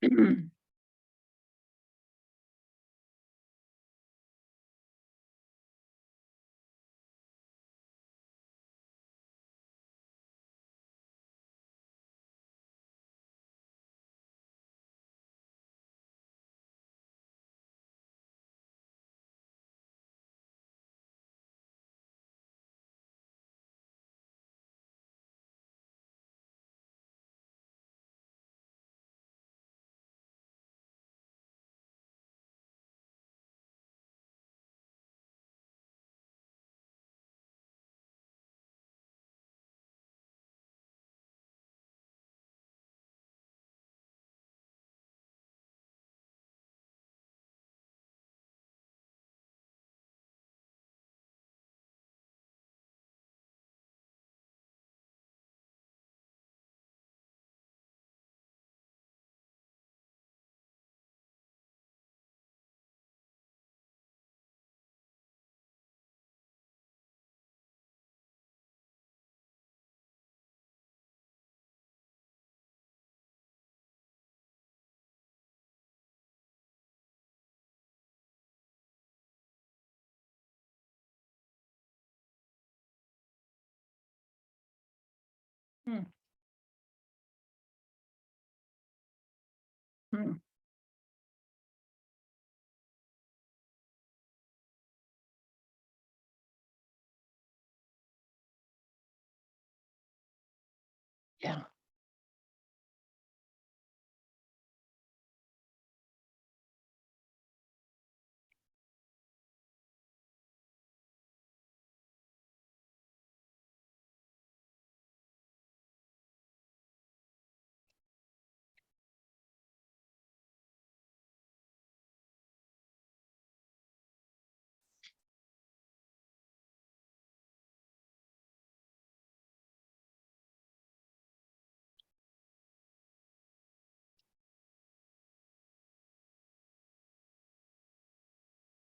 Hmm. Hmm. Yeah.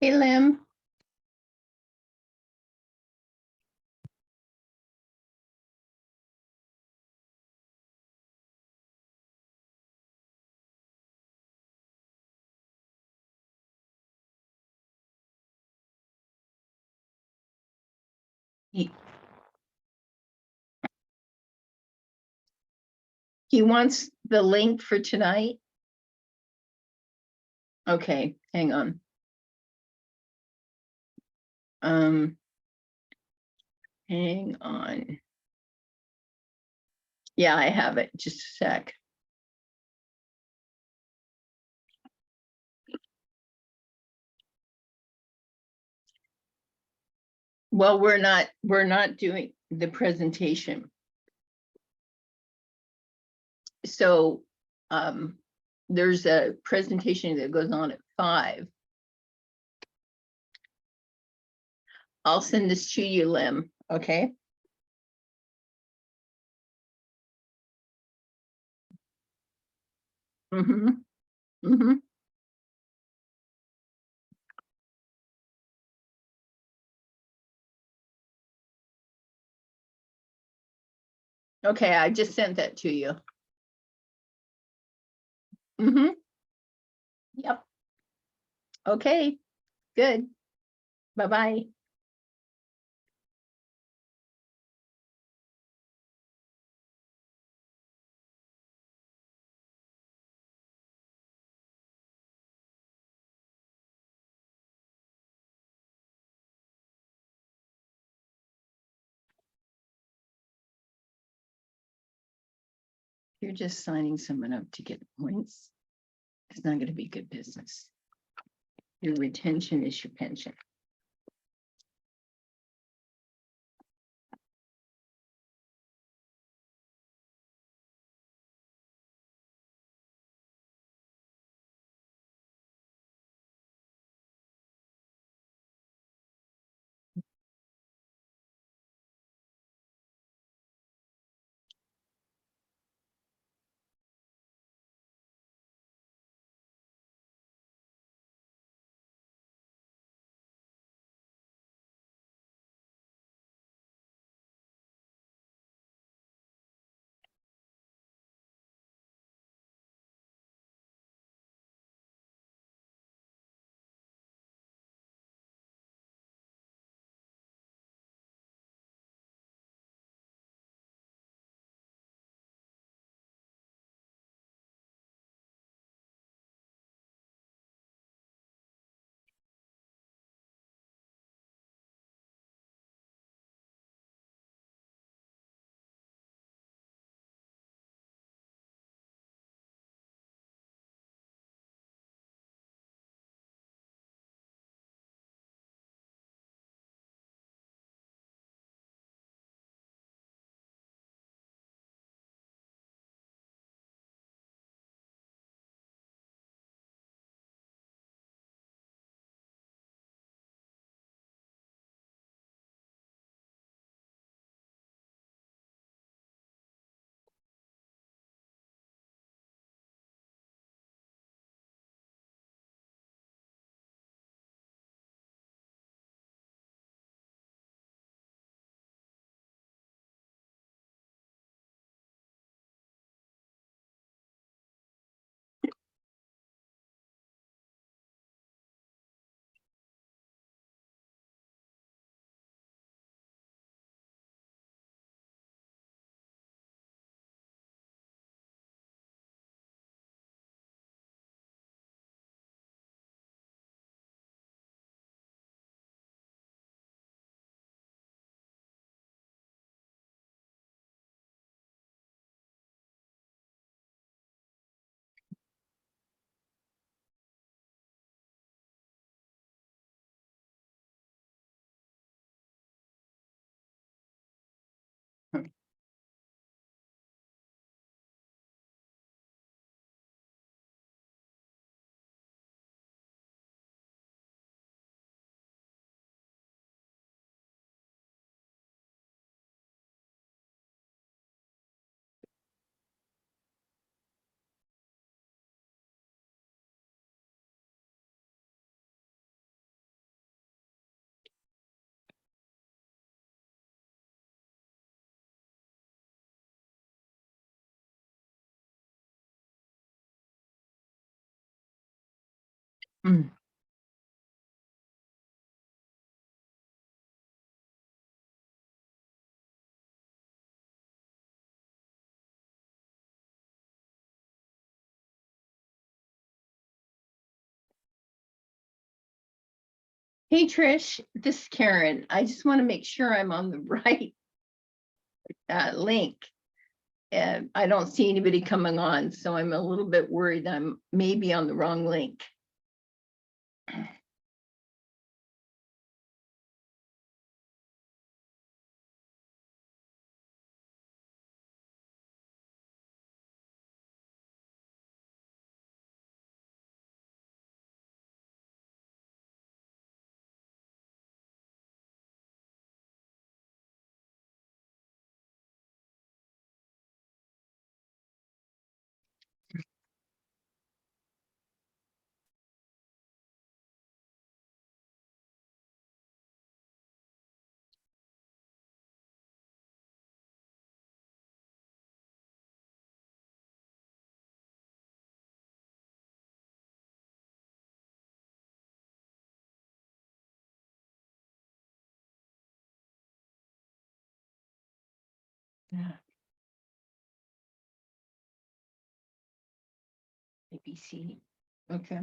Hey, Lim. He wants the link for tonight. Okay, hang on. Hang on. Yeah, I have it. Just a sec. Well, we're not doing the presentation. So there's a presentation that goes on at 5. I'll send this to you, Lim, okay? Mm-hmm. Mm-hmm. Okay, I just sent that to you. Mm-hmm. Yep. Okay, good. Bye-bye. You're just signing someone up to get points. It's not going to be good business. Your retention is your pension. Mm. Hey Trish, this is Karen. I just want to make sure I'm on the right link. I don't see anybody coming on, so I'm a little bit worried I'm maybe on the wrong link. Yeah. ABC. Okay.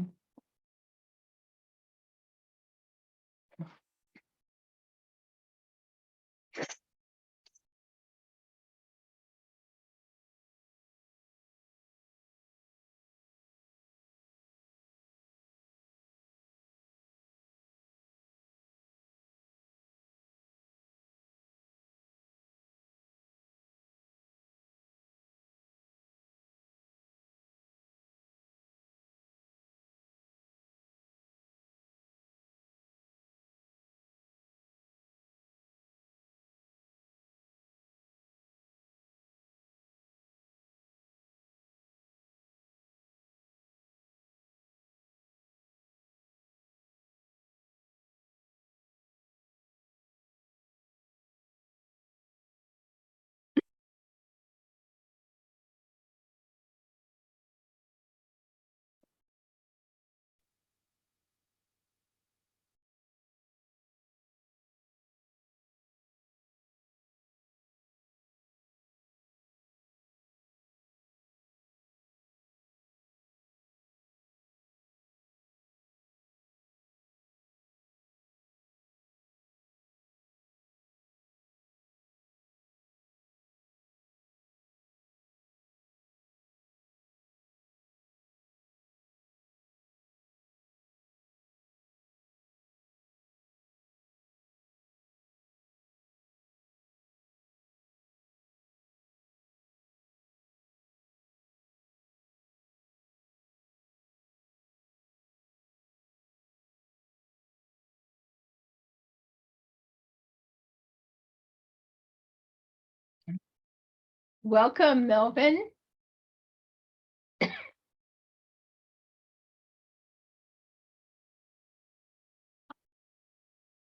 Welcome, Melvin.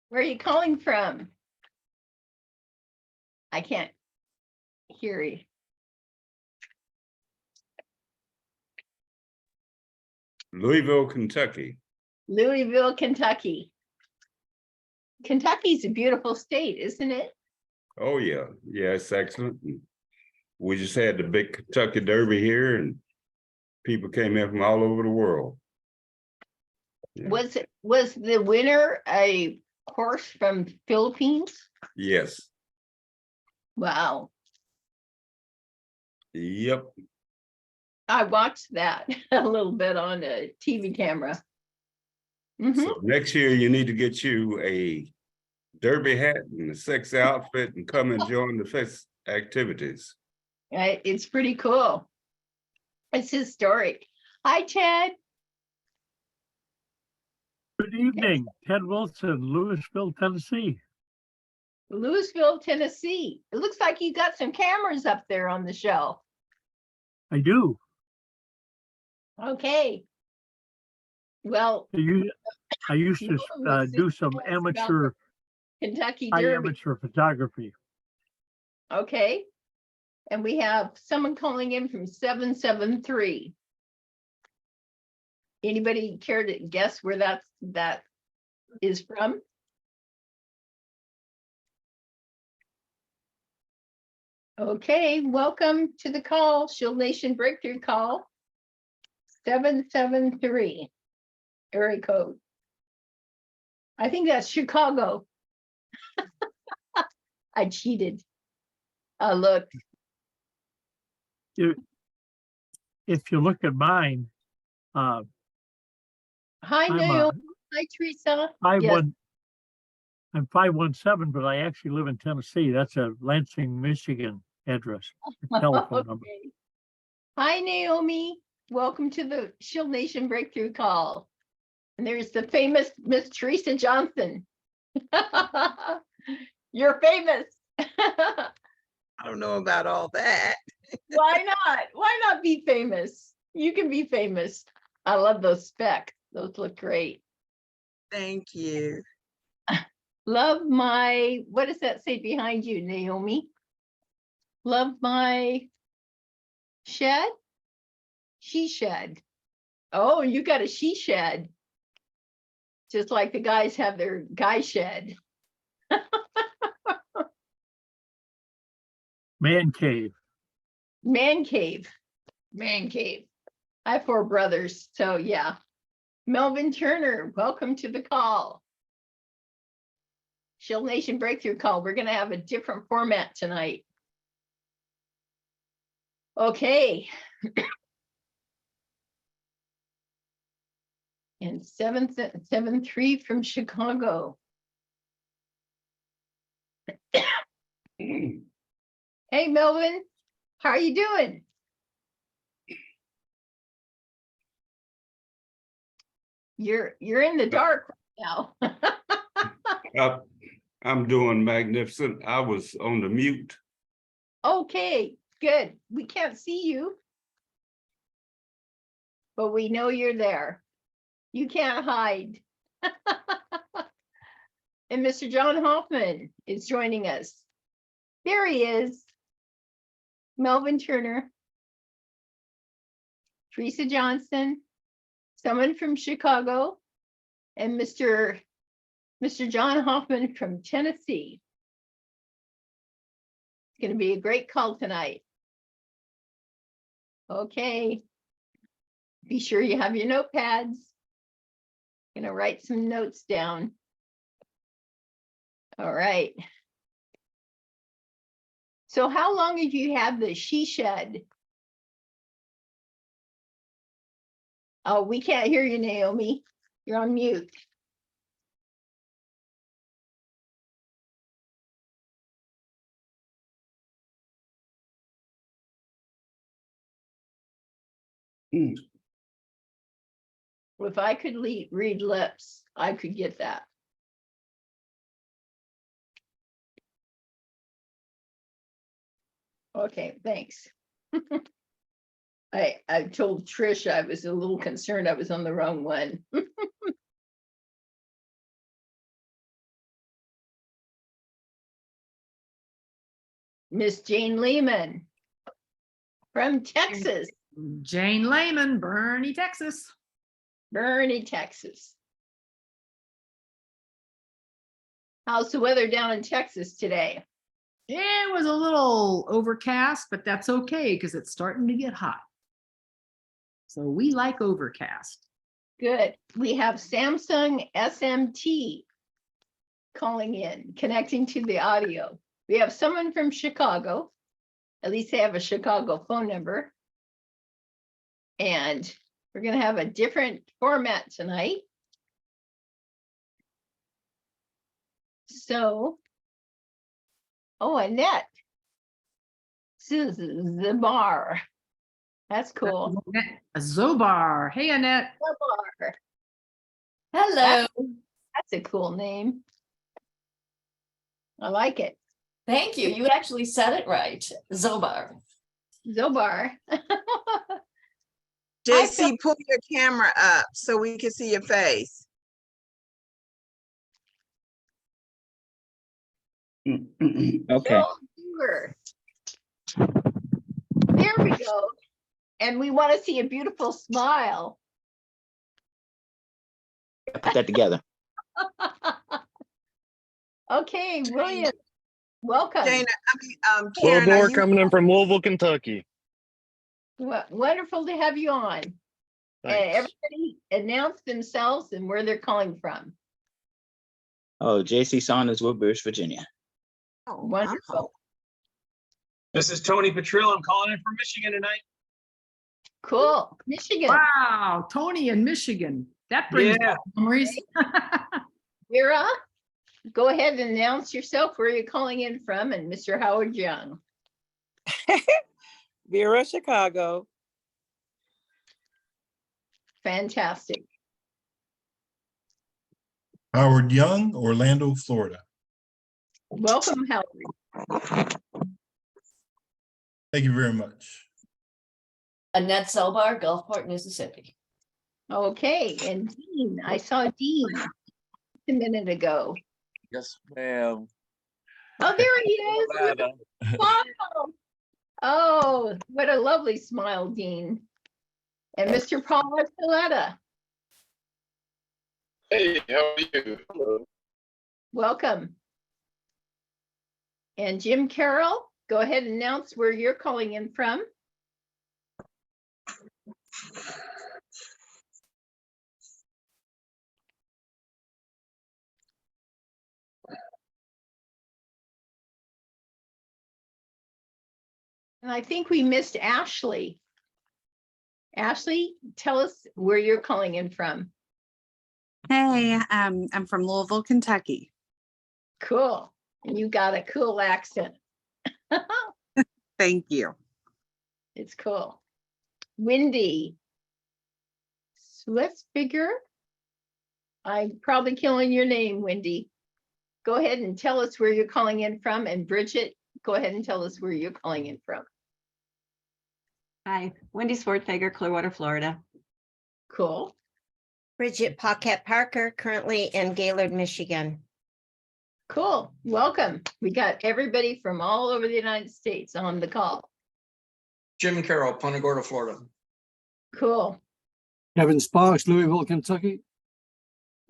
Where are you calling from? I can't hear you. Louisville, Kentucky. Louisville, Kentucky. Kentucky's a beautiful state, isn't it? Oh yeah, yeah, it's excellent. We just had the big Kentucky Derby here, and people came in from all over the world. Yeah. Was the winner a horse from Philippines? Yes. Wow. Yep. I watched that a little bit on a TV camera. So next year you need to get you a derby hat and a sexy outfit and come and join the fest activities. It's pretty cool. It's historic. Hi, Ted. Good evening, Ted Wilson, Louisville, Tennessee. Louisville, Tennessee. It looks like you got some cameras up there on the shelf. I do. Okay. Well, I used to do some amateur, Kentucky high Derby. amateur photography. Okay. And we have someone calling in from 773. Anybody care to guess where that is from? Okay, welcome to the call, Shield Nation Breakthrough Call. 773 area code. I think that's Chicago. I cheated. Look, If you look at mine, hi I'm Naomi, hi Teresa. Yes. I'm 517, but I actually live in Tennessee. That's a Lansing, Michigan address, telephone number. Okay. Hi Naomi, welcome to the Shield Nation Breakthrough Call. And there's the famous Miss Teresa Johnson. You're famous. I don't know about all that. Why not? Why not be famous? You can be famous. I love those specs. Those look great. Thank you. Love my, what does that say behind you, Naomi? Love my shed? She shed. Oh, you got a she shed. Just like the guys have their guy shed. Man cave. Man cave. Man cave. I have 4 brothers, so yeah. Melvin Turner, welcome to the call. Shield Nation Breakthrough Call. We're going to have a different format tonight. Okay. And 773 from Chicago. Hey, Melvin, how are you doing? You're in the dark right now. I'm doing magnificent. I was on the mute. Okay, good. We can't see you, but we know you're there. You can't hide. And Mr. John Hoffman is joining us. There he is. Melvin Turner, Teresa Johnson, someone from Chicago, and Mr. John Hoffman from Tennessee. It's going to be a great call tonight. Okay. Be sure you have your notepads. Going to write some notes down. All right. So how long have you had the she shed? Oh, we can't hear you, Naomi. You're on mute. If I could read lips, I could get that. Okay, thanks. I told Trish I was a little concerned I was on the wrong one. Miss Jane Lehman from Texas, Jane Lehman, Bernie, Texas. Bernie, Texas. How's the weather down in Texas today? It was a little overcast, but that's okay because it's starting to get hot. So we like overcast. Good. We have Samsung SMT calling in, connecting to the audio. We have someone from Chicago. At least they have a Chicago phone number. And we're going to have a different format tonight. So, oh, Annette. This is the bar. That's cool. Zobar. Hey, Annette. Zobar. Hello. That's a cool name. I like it. Thank you. You actually said it right. Zobar. Zobar. JC, pull your camera up so we can see your face. Okay. Bill Dewar. There we go. And we want to see a beautiful smile. Put that together. Okay, William, welcome. Dana, Will Karen, are Moore you, coming in from Louisville, Kentucky. Wonderful to have you on. And Thanks. everybody announce themselves and where they're calling from. Oh, J.C. Saunders, Woodbridge, Virginia. oh, Wonderful. This is Tony Petrillo. I'm calling in from Michigan tonight. Cool. Michigan. Wow, Tony in Michigan. That brings Yeah. back memories. Vera, go ahead and announce yourself, where you're calling in from, and Mr. Howard Young. Vera, Chicago. Fantastic. Howard Young, Orlando, Florida. Welcome, Howard. Thank you very much. Annette Zobar, Gulfport, Mississippi. Okay, and Dean, I saw Dean a minute ago. Yes, ma'am. Oh, there he is. with a smile. Oh, what a lovely smile, Dean. And Mr. Paul Archuleta, Hey, how are you? welcome. And Jim Carroll, go ahead and announce where you're calling in from. And I think we missed Ashley. Ashley, tell us where you're calling in from. Hey, I'm from Louisville, Kentucky. Cool. And you got a cool accent. Thank you. It's cool. Wendy Swissfigure. I'm probably killing your name, Wendy. Go ahead and tell us where you're calling in from. And Bridget, go ahead and tell us where you're calling in from. Hi, Wendy Swartfager, Clearwater, Florida. Cool. Bridget Paquette Parker, currently in Gaylord, Michigan. Cool. Welcome. We got everybody from all over the United States on the call. Jim Carroll, Punta Gorda, Florida. Cool. Kevin Sparks, Louisville, Kentucky.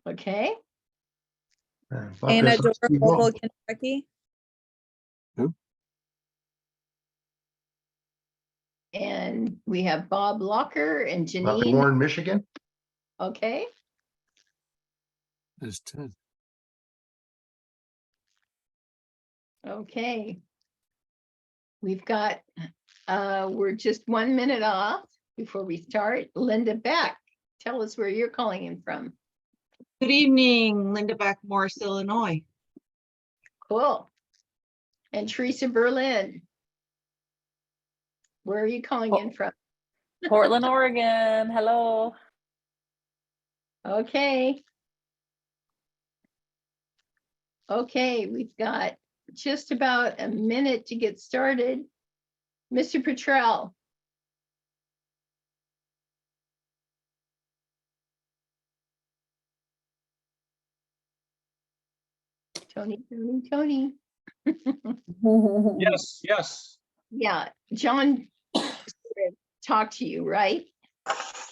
Okay. Anna Dora, Louisville, Kentucky. And we have Bob Locker and Janine. Warren, Michigan. Okay. There's 10. Okay. We've got, we're just 1 minute off before we start. Linda Beck, tell us where you're calling in from. Good evening, Linda Beck, Morris, Illinois. Cool. And Teresa Berlin, where are you calling in from? Portland, Oregon. Hello. Okay. Okay, we've got just about a minute to get started. Mr. Petrell. Tony. Yes, yes. Yeah, John talked to you, right?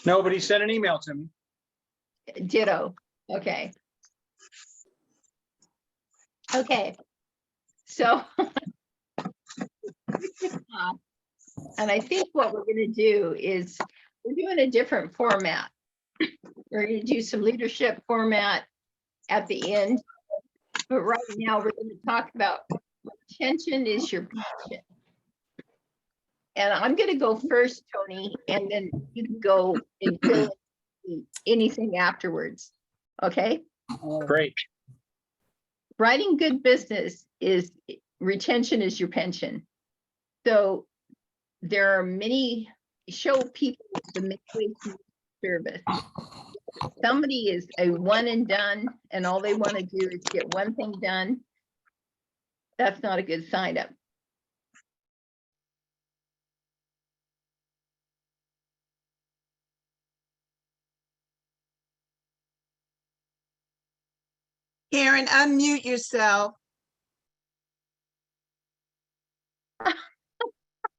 Nobody sent an email to me. Ditto. Okay. Okay. So, and I think what we're going to do is we're doing a different format. We're going to do some leadership format at the end. But right now we're going to talk about retention is your passion. And I'm going to go first, Tony, and then you can go and fill in anything afterwards. Okay? Great. Writing good business is retention is your pension. So there are many show people the many ways to service. Somebody is a one and done, and all they want to do is get one thing done. That's not a good sign up. Karen, unmute yourself.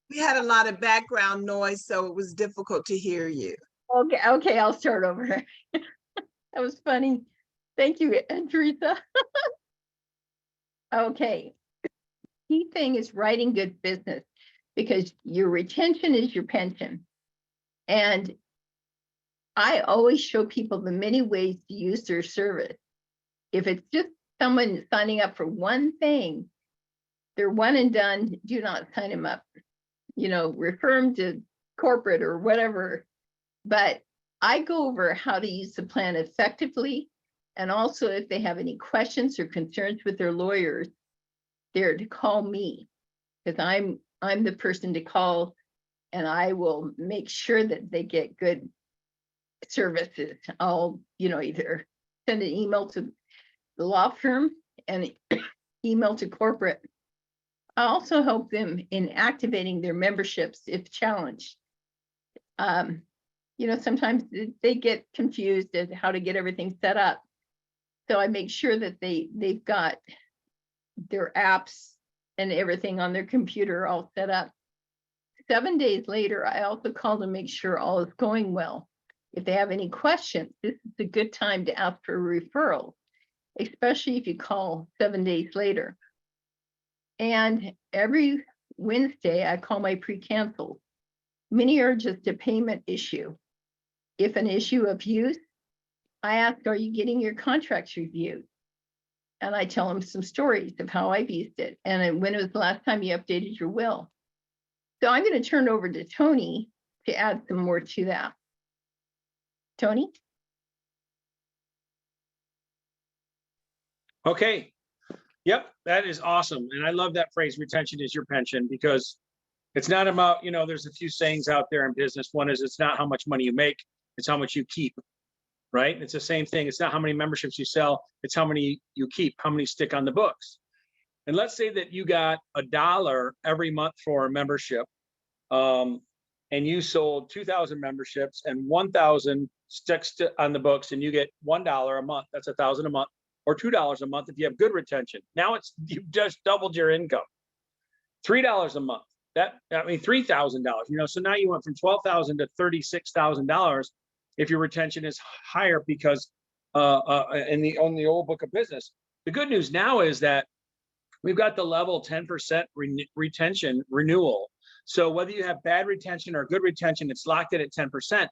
We had a lot of background noise, so it was difficult to hear you. Okay, I'll start over. That was funny. Thank you, Teresa. Okay. Key thing is writing good business because your retention is your pension. And I always show people the many ways to use their service. If it's just someone signing up for one thing, they're one and done, do not sign them up. You know, refer them to corporate or whatever. But I go over how to use the plan effectively. And also if they have any questions or concerns with their lawyers, they're to call me because I'm the person to call and I will make sure that they get good services. I'll, either send an email to the law firm and email to corporate. I also help them in activating their memberships if challenged. Sometimes they get confused as how to get everything set up. So I make sure that they've got their apps and everything on their computer all set up. 7 days later, I also call to make sure all is going well. If they have any questions, this is a good time to ask for a referral, especially if you call 7 days later. And every Wednesday, I call my pre-cancels. Many are just a payment issue. If an issue of use, I ask, are you getting your contracts reviewed? And I tell them some stories of how I've used it and when it was the last time you updated your will. So I'm going to turn over to Tony to add some more to that. Tony? Okay. Yep, that is awesome. And I love that phrase, retention is your pension, because it's not about, there's a few sayings out there in business. One is it's not how much money you make, it's how much you keep, right? It's the same thing. It's not how many memberships you sell, it's how many you keep, how many stick on the books. And let's say that you got $1 every month for a membership, and you sold 2,000 memberships and 1,000 sticks on the books, and you get $1 a month. That's $1,000 a month, or $2 a month if you have good retention. Now you've just doubled your income. $3 a month. $3,000. So now you went from $12,000 to $36,000 if your retention is higher, because on the old book of business. The good news now is that we've got the level 10% retention renewal. So whether you have bad retention or good retention, it's locked in at 10%.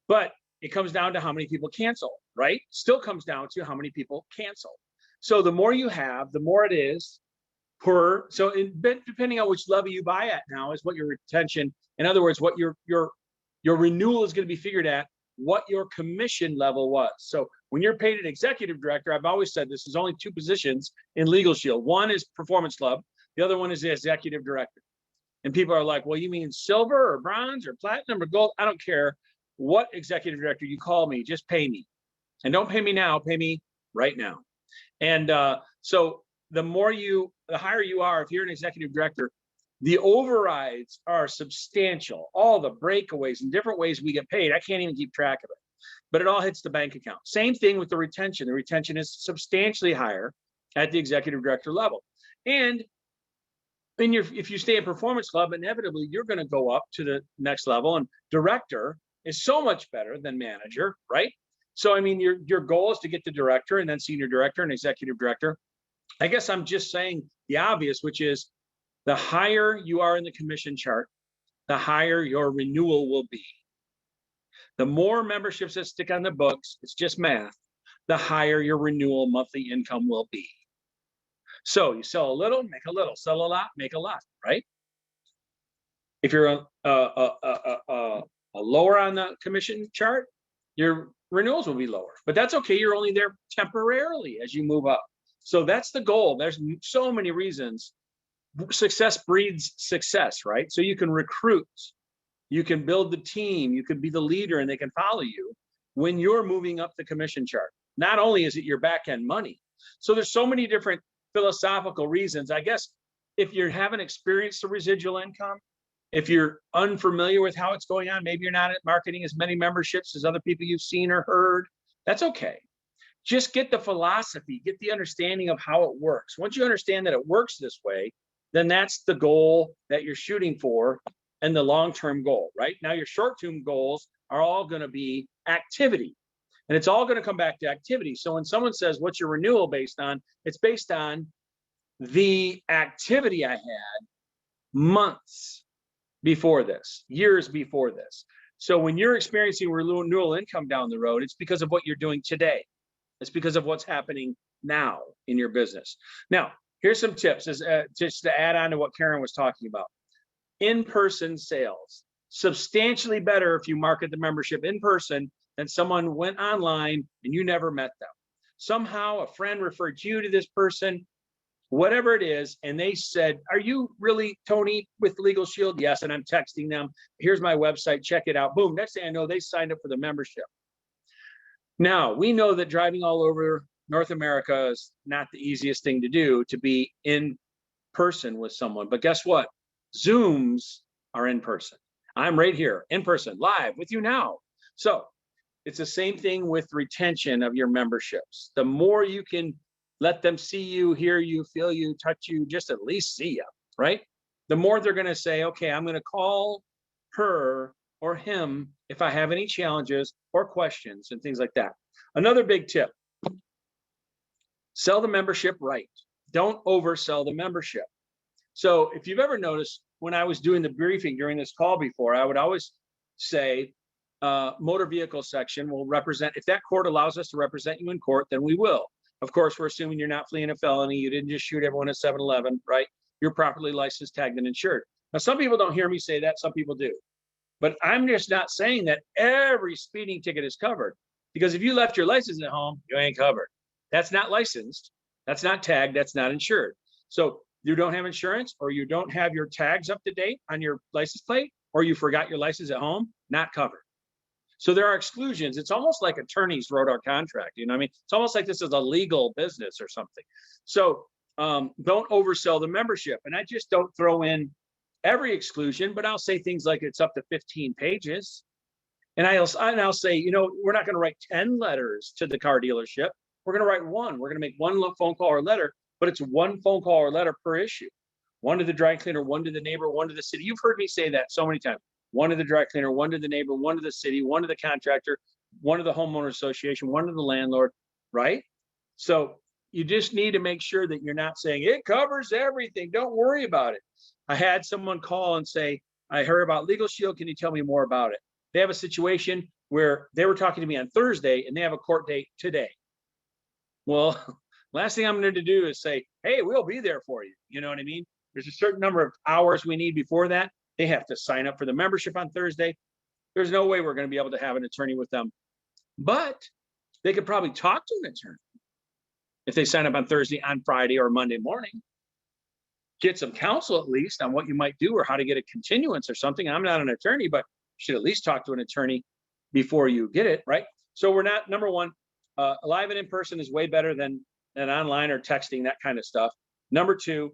But it comes down to how many people cancel, right? Still comes down to how many people cancel. So the more you have, the more it is per. So depending on which level you buy at now is what your retention. In other words, what your renewal is going to be figured at what your commission level was. So when you're paid an executive director, I've always said this is only two positions in Legal Shield. One is Performance Club. The other one is the executive director. And people are like, well, you mean silver or bronze or platinum or gold? I don't care what executive director you call me, just pay me. And don't pay me now, pay me right now. And so the higher you are, if you're an executive director, the overrides are substantial. All the breakaways and different ways we get paid, I can't even keep track of it, but it all hits the bank account. Same thing with the retention. The retention is substantially higher at the executive director level. And if you stay in Performance Club, inevitably you're going to go up to the next level, and director is so much better than manager, right? So, I mean, your goal is to get to director and then senior director and executive director. I guess I'm just saying the obvious, which is the higher you are in the commission chart, the higher your renewal will be. The more memberships that stick on the books, it's just math, the higher your renewal monthly income will be. So you sell a little, make a little, sell a lot, make a lot, right? If you're a lower on the commission chart, your renewals will be lower, but that's okay. You're only there temporarily as you move up. So that's the goal. There's so many reasons. Success breeds success, right? So you can recruit, you can build the team, you can be the leader, and they can follow you when you're moving up the commission chart. Not only is it your back end money. So there's so many different philosophical reasons. I guess if you haven't experienced the residual income, if you're unfamiliar with how it's going on, maybe you're not marketing as many memberships as other people you've seen or heard, that's okay. Just get the philosophy, get the understanding of how it works. Once you understand that it works this way, then that's the goal that you're shooting for and the long-term goal, right? Now your short-term goals are all going to be activity. And it's all going to come back to activity. So when someone says, what's your renewal based on? It's based on the activity I had months before this, years before this. So when you're experiencing renewal income down the road, it's because of what you're doing today. It's because of what's happening now in your business. Now, here's some tips just to add on to what Karen was talking about. In-person sales, substantially better if you market the membership in person than someone went online and you never met them. Somehow a friend referred you to this person, whatever it is, and they said, are you really Tony with Legal Shield? Yes, and I'm texting them. Here's my website, check it out. Boom, next thing I know, they signed up for the membership. Now, we know that driving all over North America is not the easiest thing to do, to be in person with someone. But guess what? Zooms are in person. I'm right here in person, live with you now. So it's the same thing with retention of your memberships. The more you can let them see you, hear you, feel you, touch you, just at least see you, right? The more they're going to say, okay, I'm going to call her or him if I have any challenges or questions and things like that. Another big tip, sell the membership right. Don't oversell the membership. So if you've ever noticed, when I was doing the briefing during this call before, I would always say, motor vehicle section will represent, if that court allows us to represent you in court, then we will. Of course, we're assuming you're not fleeing a felony. You didn't just shoot everyone at 7-Eleven, right? You're properly licensed, tagged, and insured. Now, some people don't hear me say that. Some people do. But I'm just not saying that every speeding ticket is covered. Because if you left your license at home, you ain't covered. That's not licensed. That's not tagged. That's not insured. So you don't have insurance, or you don't have your tags up to date on your license plate, or you forgot your license at home, not covered. So there are exclusions. It's almost like attorneys wrote our contract. You know what I mean? It's almost like this is a legal business or something. So don't oversell the membership. And I just don't throw in every exclusion, but I'll say things like it's up to 15 pages. And I'll say, you know, we're not going to write 10 letters to the car dealership. We're going to write one. We're going to make one phone call or letter, but it's one phone call or letter per issue. One to the dry cleaner, one to the neighbor, one to the city. You've heard me say that so many times. One to the dry cleaner, one to the neighbor, one to the city, one to the contractor, one to the homeowner association, one to the landlord, right? So you just need to make sure that you're not saying it covers everything. Don't worry about it. I had someone call and say, I heard about Legal Shield. Can you tell me more about it? They have a situation where they were talking to me on Thursday and they have a court date today. Well, last thing I'm going to do is say, hey, we'll be there for you. You know what I mean? There's a certain number of hours we need before that. They have to sign up for the membership on Thursday. There's no way we're going to be able to have an attorney with them, but they could probably talk to an attorney if they sign up on Thursday, on Friday, or Monday morning. Get some counsel at least on what you might do or how to get a continuance or something. I'm not an attorney, but you should at least talk to an attorney before you get it, right? So we're not, number one, live and in person is way better than online or texting, that kind of stuff. Number two,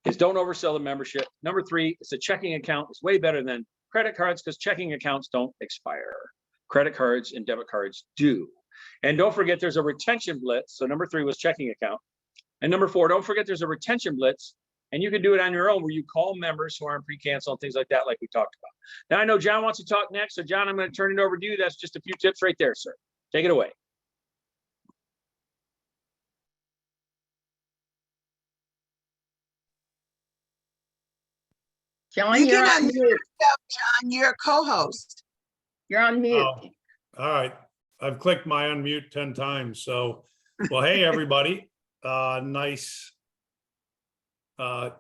is don't oversell the membership. Number three, it's a checking account. It's way better than credit cards because checking accounts don't expire. Credit cards and debit cards do. And don't forget there's a retention blitz. So number three was checking account. And number four, don't forget there's a retention blitz. And you can do it on your own where you call members who aren't pre-cancel and things like that, like we talked about. Now I know John wants to talk next. So John, I'm going to turn it over to you. That's just a few tips right there, sir. Take it away. John, You you're can on unmute mute. yourself, John. You're a co-host. You're on mute. Oh, all right. I've clicked my unmute 10 times. So, well, hey, everybody. Nice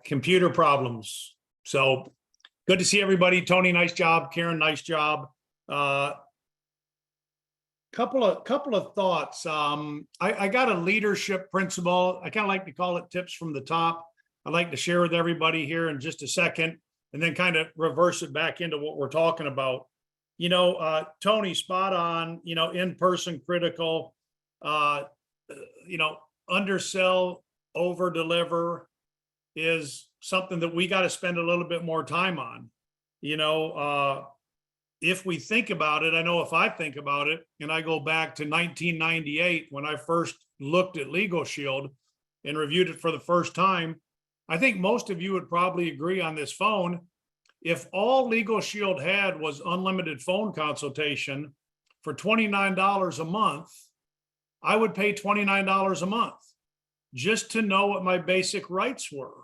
computer problems. So good to see everybody. Tony, nice job. Karen, nice job. Couple of thoughts. I got a leadership principle. I kind of like to call it tips from the top. I'd like to share with everybody here in just a second, and then kind of reverse it back into what we're talking about. You know, Tony, spot on, you know, in-person critical, you know, undersell, over deliver is something that we got to spend a little bit more time on. You know, if we think about it, I know if I think about it, and I go back to 1998, when I first looked at Legal Shield and reviewed it for the first time, I think most of you would probably agree on this phone. If all Legal Shield had was unlimited phone consultation for $29 a month, I would pay $29 a month just to know what my basic rights were.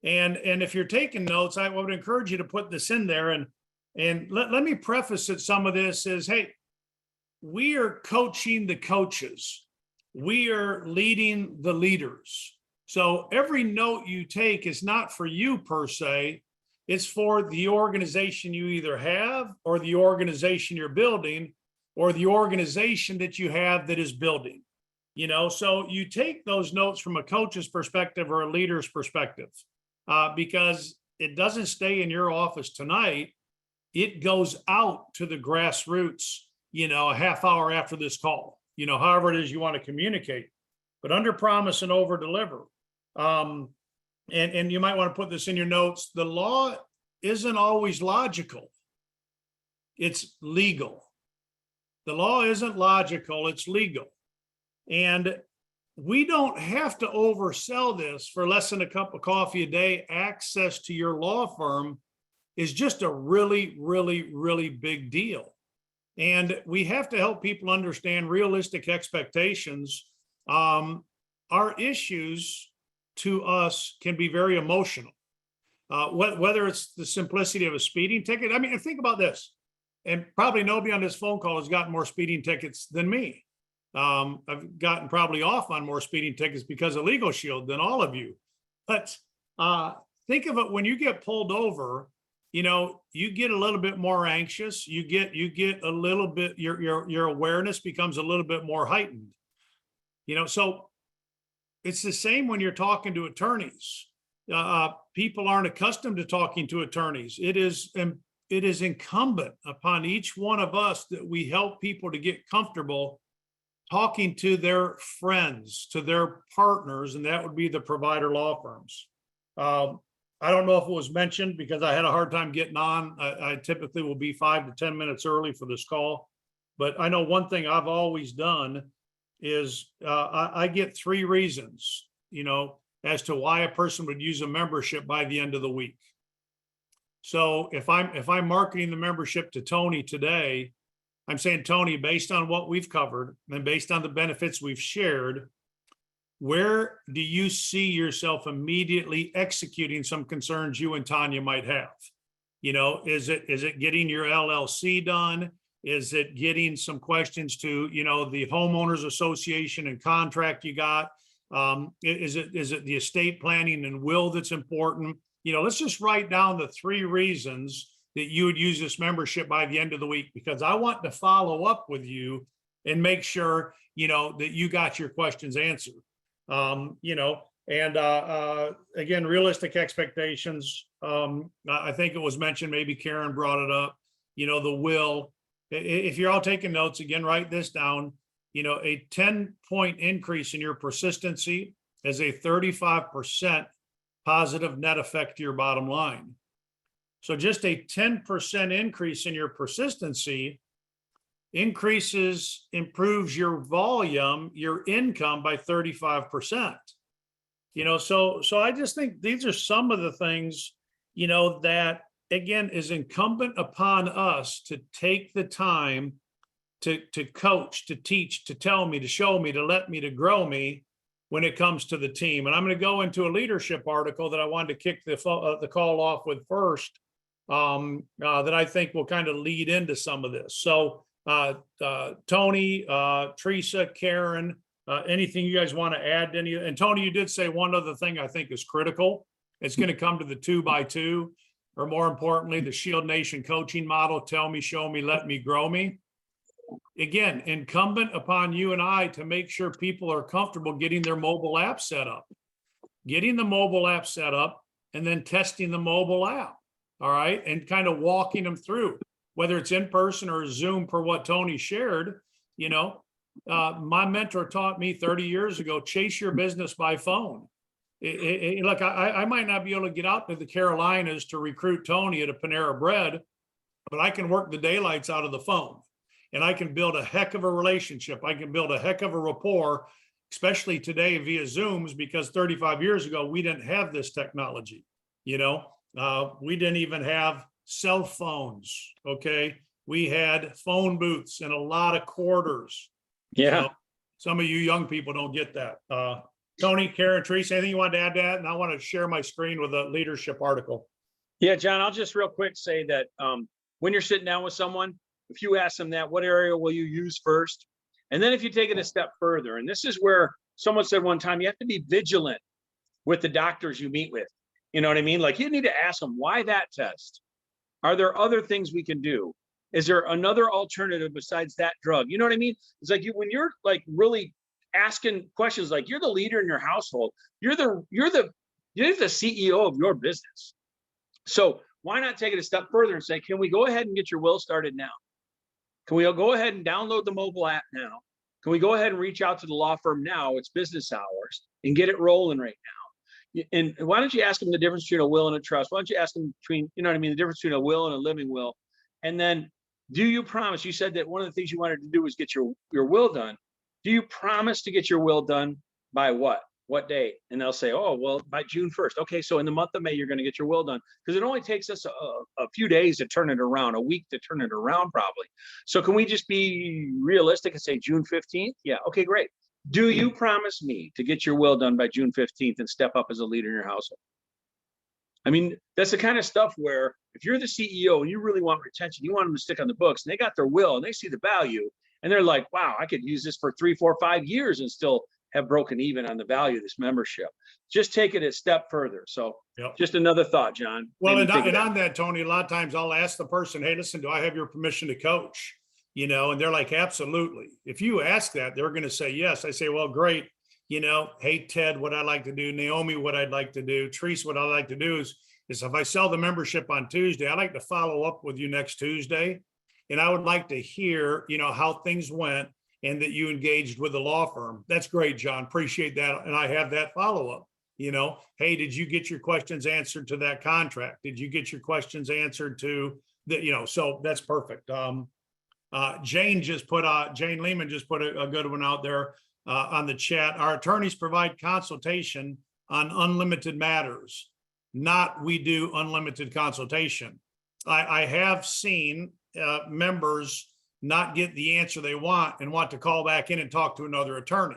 And if you're taking notes, I would encourage you to put this in there. And let me preface that some of this is, hey, we are coaching the coaches. We are leading the leaders. So every note you take is not for you per se. It's for the organization you either have, or the organization you're building, or the organization that you have that is building. You know, so you take those notes from a coach's perspective or a leader's perspective, because it doesn't stay in your office tonight. It goes out to the grassroots, you know, a half hour after this call, you know, however it is you want to communicate, but under promise and over deliver. And you might want to put this in your notes. The law isn't always logical. It's legal. The law isn't logical, it's legal. And we don't have to oversell this. For less than a cup of coffee a day, access to your law firm is just a really, really, really big deal. And we have to help people understand realistic expectations. Our issues to us can be very emotional. Whether it's the simplicity of a speeding ticket. I mean, think about this. And probably nobody on this phone call has gotten more speeding tickets than me. I've gotten probably off on more speeding tickets because of Legal Shield than all of you. But think of it, when you get pulled over, you know, you get a little bit more anxious. You get a little bit, your awareness becomes a little bit more heightened. You know, so it's the same when you're talking to attorneys. People aren't accustomed to talking to attorneys. It is incumbent upon each one of us that we help people to get comfortable talking to their friends, to their partners, and that would be the provider law firms. I don't know if it was mentioned because I had a hard time getting on. I typically will be 5 to 10 minutes early for this call, but I know one thing I've always done is I get 3 reasons, you know, as to why a person would use a membership by the end of the week. So if I'm marketing the membership to Tony today, I'm saying, Tony, based on what we've covered and based on the benefits we've shared, where do you see yourself immediately executing some concerns you and Tanya might have? You know, is it getting your LLC done? Is it getting some questions to, you know, the homeowners association and contract you got? Is it the estate planning and will that's important? You know, let's just write down the 3 reasons that you would use this membership by the end of the week, because I want to follow up with you and make sure, you know, that you got your questions answered. You know, and again, realistic expectations. I think it was mentioned, maybe Karen brought it up, you know, the will. If you're all taking notes, again, write this down. You know, a 10-point increase in your persistency has a 35% positive net effect to your bottom line. So just a 10% increase in your persistency improves your volume, your income by 35%. You know, so I just think these are some of the things, you know, that again is incumbent upon us to take the time to coach, to teach, to tell me, to show me, to let me, to grow me when it comes to the team. And I'm going to go into a leadership article that I wanted to kick the call off with first, that I think will kind of lead into some of this. So Tony, Teresa, Karen, anything you guys want to add to any? And Tony, you did say one other thing I think is critical. It's going to come to the 2x2, or more importantly, the Shield Nation coaching model. Tell me, show me, let me, grow me. Again, incumbent upon you and I to make sure people are comfortable getting their mobile app set up, getting the mobile app set up, and then testing the mobile app. All right. And kind of walking them through, whether it's in person or Zoom, per what Tony shared. You know, my mentor taught me 30 years ago, chase your business by phone. Look, I might not be able to get out to the Carolinas to recruit Tony at a Panera Bread, but I can work the daylights out of the phone, and I can build a heck of a relationship. I can build a heck of a rapport, especially today via Zooms, because 35 years ago, we didn't have this technology. You know, we didn't even have cell phones. Okay. we had phone booths and a lot of quarters. Yeah. So some of you young people don't get that. Tony, Karen, Teresa, anything you want to add to that? And I want to share my screen with a leadership article. Yeah, John, I'll just real quick say that when you're sitting down with someone, if you ask them that, what area will you use first? And then if you take it a step further, and this is where someone said one time, you have to be vigilant with the doctors you meet with. You know what I mean? Like you need to ask them, why that test? Are there other things we can do? Is there another alternative besides that drug? You know what I mean? It's like when you're like really asking questions, like you're the leader in your household, you're the CEO of your business. So why not take it a step further and say, can we go ahead and get your will started now? Can we go ahead and download the mobile app now? Can we go ahead and reach out to the law firm now? It's business hours and get it rolling right now. And why don't you ask them the difference between a will and a trust? Why don't you ask them between, you know what I mean, the difference between a will and a living will? And then do you promise, you said that one of the things you wanted to do was get your will done. Do you promise to get your will done by what? What date? And they'll say, oh, well, by June 1st. Okay, so in the month of May, you're going to get your will done because it only takes us a few days to turn it around, a week to turn it around probably. So can we just be realistic and say June 15th? Yeah, okay, great. Do you promise me to get your will done by June 15th and step up as a leader in your household? I mean, that's the kind of stuff where if you're the CEO and you really want retention, you want them to stick on the books and they got their will and they see the value and they're like, wow, I could use this for 3, 4, 5 years and still have broken even on the value of this membership. Just take it a step further. So just another thought, John. Well, and on that, Tony, a lot of times I'll ask the person, hey, listen, do I have your permission to coach? You know, and they're like, absolutely. If you ask that, they're going to say yes. I say, well, great. You know, hey, Ted, what I'd like to do, Naomi, what I'd like to do, Teresa, what I'd like to do is if I sell the membership on Tuesday, I'd like to follow up with you next Tuesday. And I would like to hear, you know, how things went and that you engaged with the law firm. That's great, John. Appreciate that. And I have that follow-up, you know, hey, did you get your questions answered to that contract? Did you get your questions answered to the, you know, so that's perfect. Jane Lehman just put a good one out there on the chat. Our attorneys provide consultation on unlimited matters, not we do unlimited consultation. I have seen members not get the answer they want and want to call back in and talk to another attorney.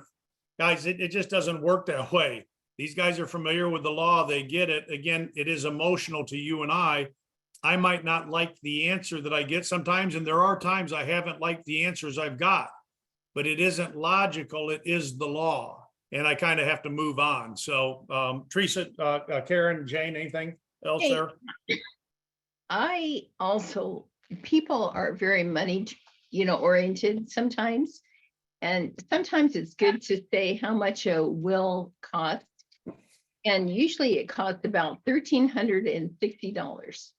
Guys, it just doesn't work that way. These guys are familiar with the law. They get it. Again, it is emotional to you and I. I might not like the answer that I get sometimes, and there are times I haven't liked the answers I've got, but it isn't logical. It is the law, and I kind of have to move on. So, Teresa, Karen, Jane, anything else there? I also, people are very money, oriented sometimes. And sometimes it's good to say how much a will cost. And usually it costs about $1,360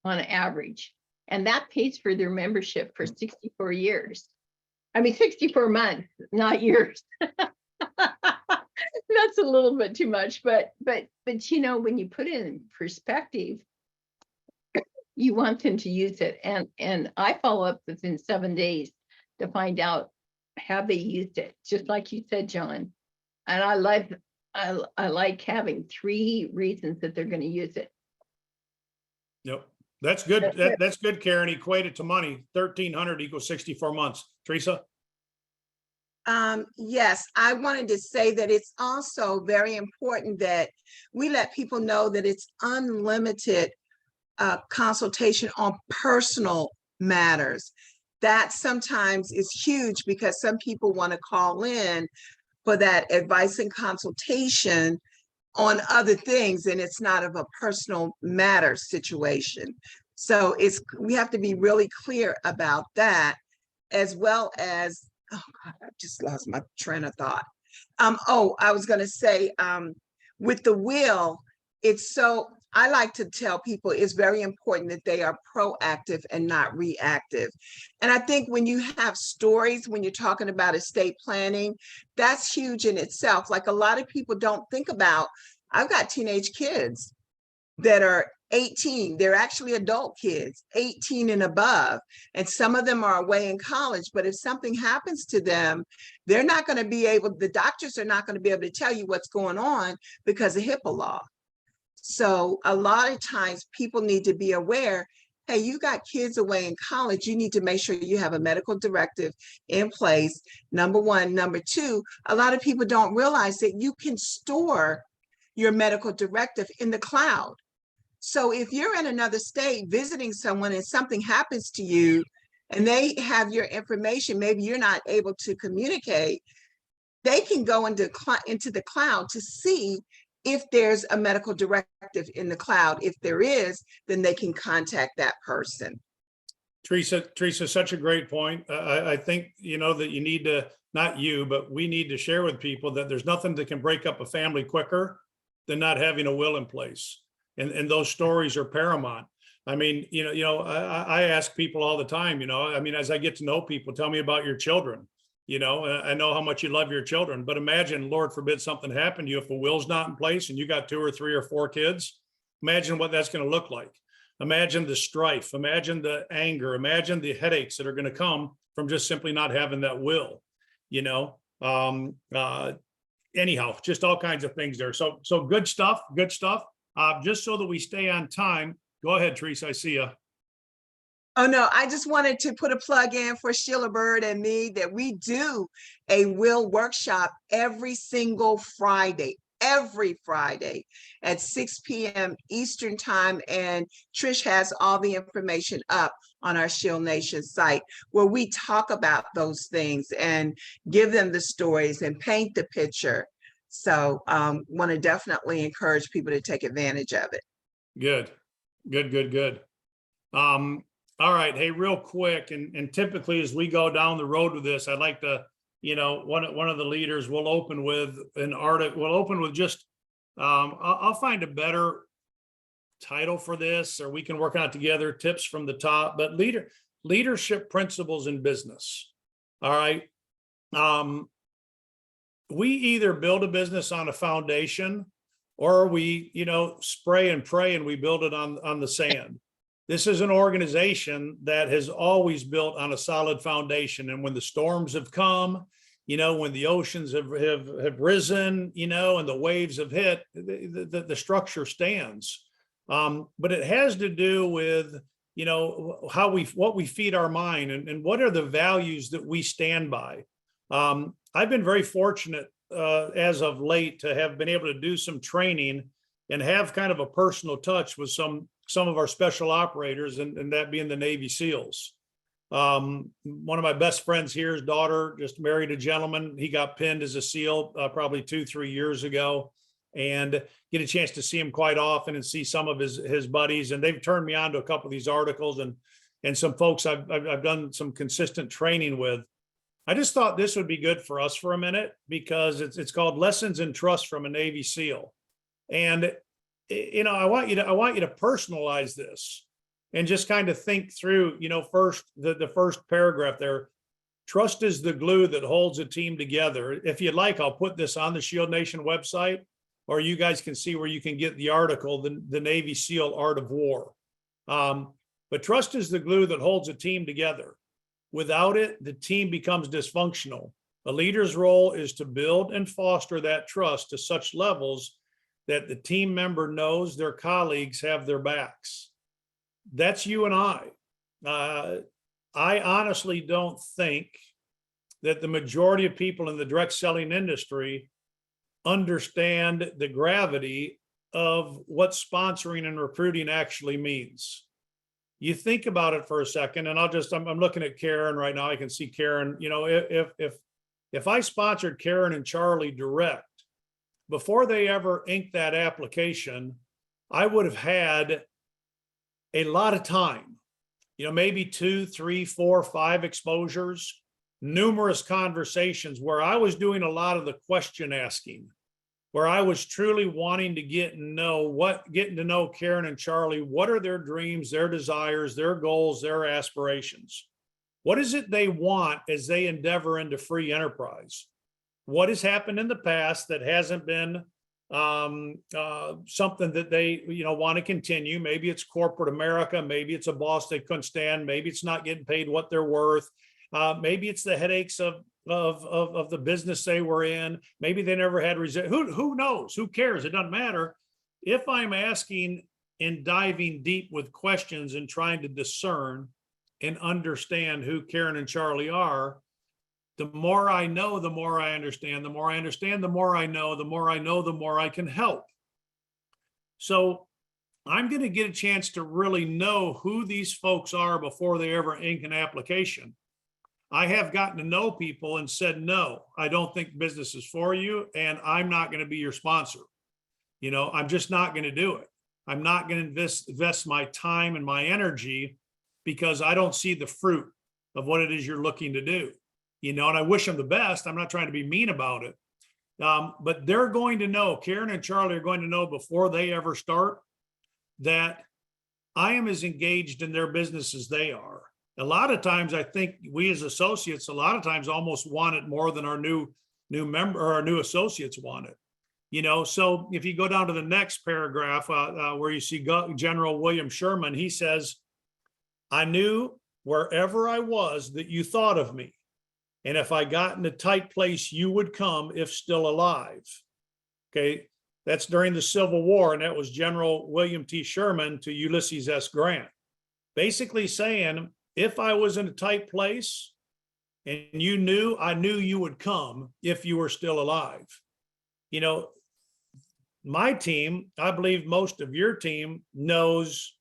on average. And that pays for their membership for 64 years. I mean, 64 months, not years. That's a little bit too much, but when you put it in perspective, you want them to use it. And I follow up within 7 days to find out, have they used it? Just like you said, John. And I like having 3 reasons that they're going to use it. Yep. That's good. That's good, Karen. Equate it to money. 1,300 equals 64 months. Teresa? Yes, I wanted to say that it's also very important that we let people know that it's unlimited consultation on personal matters. That sometimes is huge because some people want to call in for that advice and consultation on other things, and it's not of a personal matter situation. So we have to be really clear about that, as well as, oh God, I just lost my train of thought. I was going to say, with the will, I like to tell people it's very important that they are proactive and not reactive. And I think when you have stories, when you're talking about estate planning, that's huge in itself. Like a lot of people don't think about, I've got teenage kids that are 18. They're actually adult kids, 18 and above. And some of them are away in college, but if something happens to them, the doctors are not going to be able to tell you what's going on because of HIPAA law. So a lot of times people need to be aware, hey, you got kids away in college, you need to make sure you have a medical directive in place, number one. Number two, a lot of people don't realize that you can store your medical directive in the cloud. So if you're in another state visiting someone and something happens to you and they have your information, maybe you're not able to communicate, they can go into the cloud to see if there's a medical directive in the cloud. If there is, then they can contact that person. Teresa, such a great point. I think, that you need to, not you, but we need to share with people that there's nothing that can break up a family quicker than not having a will in place. And those stories are paramount. I mean, I ask people all the time, as I get to know people, tell me about your children. I know how much you love your children, but imagine, Lord forbid, something happened to you if a will's not in place and you got 2 or 3 or 4 kids. Imagine what that's going to look like. Imagine the strife, imagine the anger, imagine the headaches that are going to come from just simply not having that will, anyhow, just all kinds of things there. So good stuff. Just so that we stay on time. Go ahead, Teresa, I see you. Oh, no, I just wanted to put a plug in for Sheila Bird and me that we do a will workshop every single Friday at 6 p.m. Eastern time. And Trish has all the information up on our Shield Nation site where we talk about those things and give them the stories and paint the picture. So want to definitely encourage people to take advantage of it. Good. All right. Hey, real quick. And typically as we go down the road with this, I'd like to, one of the leaders will open with an article. We'll open with just, I'll find a better title for this, or we can work on it together, tips from the top, but leadership principles in business. All right. We either build a business on a foundation or we, spray and pray and we build it on the sand. This is an organization that has always built on a solid foundation. And when the storms have come, when the oceans have risen, and the waves have hit, the structure stands. But it has to do with, what we feed our mind and what are the values that we stand by. I've been very fortunate as of late to have been able to do some training and have kind of a personal touch with some of our special operators, and that being the Navy SEALs. One of my best friends here's daughter just married a gentleman. He got pinned as a SEAL probably 2-3 years ago, and get a chance to see him quite often and see some of his buddies. And they've turned me on to a couple of these articles and some folks I've done some consistent training with. I just thought this would be good for us for a minute because it's called Lessons in Trust from a Navy SEAL. And I want you to personalize this and just kind of think through, first the first paragraph there. Trust is the glue that holds a team together. If you'd like, I'll put this on the Shield Nation website, or you guys can see where you can get the article, the Navy SEAL Art of War. But trust is the glue that holds a team together. Without it, the team becomes dysfunctional. A leader's role is to build and foster that trust to such levels that the team member knows their colleagues have their backs. That's you and I. I honestly don't think that the majority of people in the direct selling industry understand the gravity of what sponsoring and recruiting actually means. You think about it for a second, and I'm looking at Karen right now. I can see Karen, if I sponsored Karen and Charlie direct, before they ever inked that application, I would have had a lot of time, maybe 2, 3, 4, 5 exposures, numerous conversations where I was doing a lot of the question asking, where I was truly wanting to getting to know Karen and Charlie. What are their dreams, their desires, their goals, their aspirations? What is it they want as they endeavor into free enterprise? What has happened in the past that hasn't been something that they want to continue? Maybe it's corporate America. Maybe it's a boss they couldn't stand. Maybe it's not getting paid what they're worth. Maybe it's the headaches of the business they were in. Maybe they never had who knows? Who cares? It doesn't matter. If I'm asking in diving deep with questions and trying to discern and understand who Karen and Charlie are, the more I know, the more I understand, the more I understand, the more I know, the more I know, the more I can help. So I'm going to get a chance to really know who these folks are before they ever ink an application. I have gotten to know people and said, no, I don't think business is for you, and I'm not going to be your sponsor. You know, I'm just not going to do it. I'm not going to invest my time and my energy because I don't see the fruit of what it is you're looking to do. You know, and I wish them the best. I'm not trying to be mean about it. But they're going to know, Karen and Charlie are going to know before they ever start that I am as engaged in their business as they are. A lot of times, I think we as associates, a lot of times almost want it more than our new member or our new associates want it. You know, so if you go down to the next paragraph where you see General William Sherman, he says, I knew wherever I was that you thought of me. And if I got in a tight place, you would come if still alive. Okay, that's during the Civil War. And that was General William T. Sherman to Ulysses S. Grant, basically saying, if I was in a tight place and you knew, I knew you would come if you were still alive. You know, my team, I believe most of your team knows,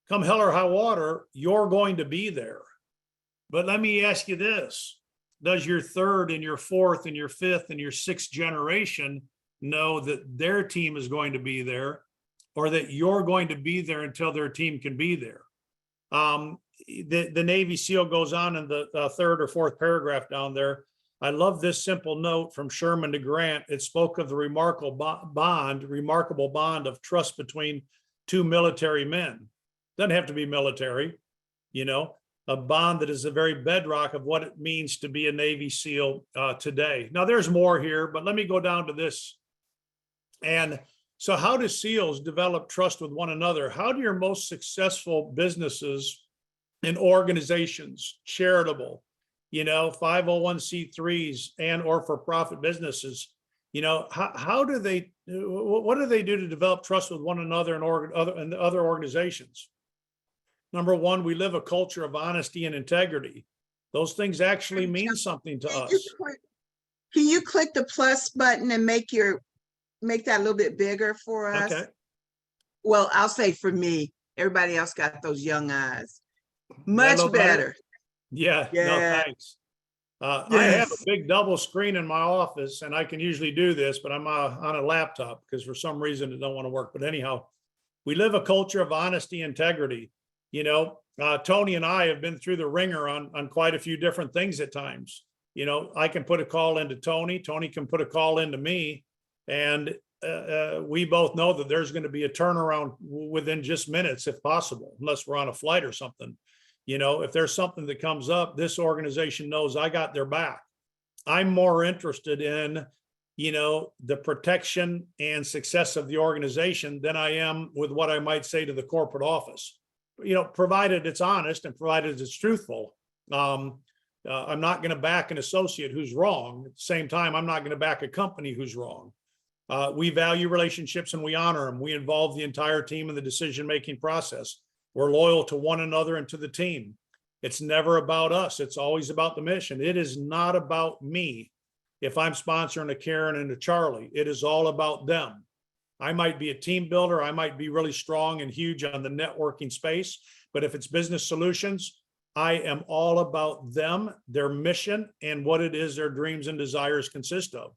come hell or high water, you're going to be there. But let me ask you this. Does your third and your fourth and your fifth and your sixth generation know that their team is going to be there, or that you're going to be there until their team can be there? The Navy SEAL goes on in the third or fourth paragraph down there. I love this simple note from Sherman to Grant. It spoke of the remarkable bond of trust between two military men. Doesn't have to be military, you know, a bond that is the very bedrock of what it means to be a Navy SEAL today. Now there's more here, but let me go down to this. And so how do SEALs develop trust with one another? How do your most successful businesses and organizations, charitable, you know, 501c3s and or for-profit businesses, you know, how do they, what do they do to develop trust with one another and other organizations? Number one, we live a culture of honesty and integrity. Those things actually mean something to us. Can you click the plus button and make that a little bit bigger for us? Okay. Well, I'll say for me, everybody else got those young eyes. Much better. Yeah, no, Yeah. thanks. I have a big double screen in my office, and I can usually do this, but I'm on a laptop because for some reason it don't want to work. But anyhow, we live a culture of honesty, integrity. You know, Tony and I have been through the ringer on quite a few different things at times. You know, I can put a call into Tony, Tony can put a call into me, and we both know that there's going to be a turnaround within just minutes, if possible, unless we're on a flight or something. You know, if there's something that comes up, this organization knows I got their back. I'm more interested in, you know, the protection and success of the organization than I am with what I might say to the corporate office. You know, provided it's honest and provided it's truthful. I'm not going to back an associate who's wrong. At the same time, I'm not going to back a company who's wrong. We value relationships and we honor them. We involve the entire team in the decision-making process. We're loyal to one another and to the team. It's never about us. It's always about the mission. It is not about me. If I'm sponsoring a Karen and a Charlie, it is all about them. I might be a team builder. I might be really strong and huge on the networking space, but if it's business solutions, I am all about them, their mission, and what it is their dreams and desires consist of.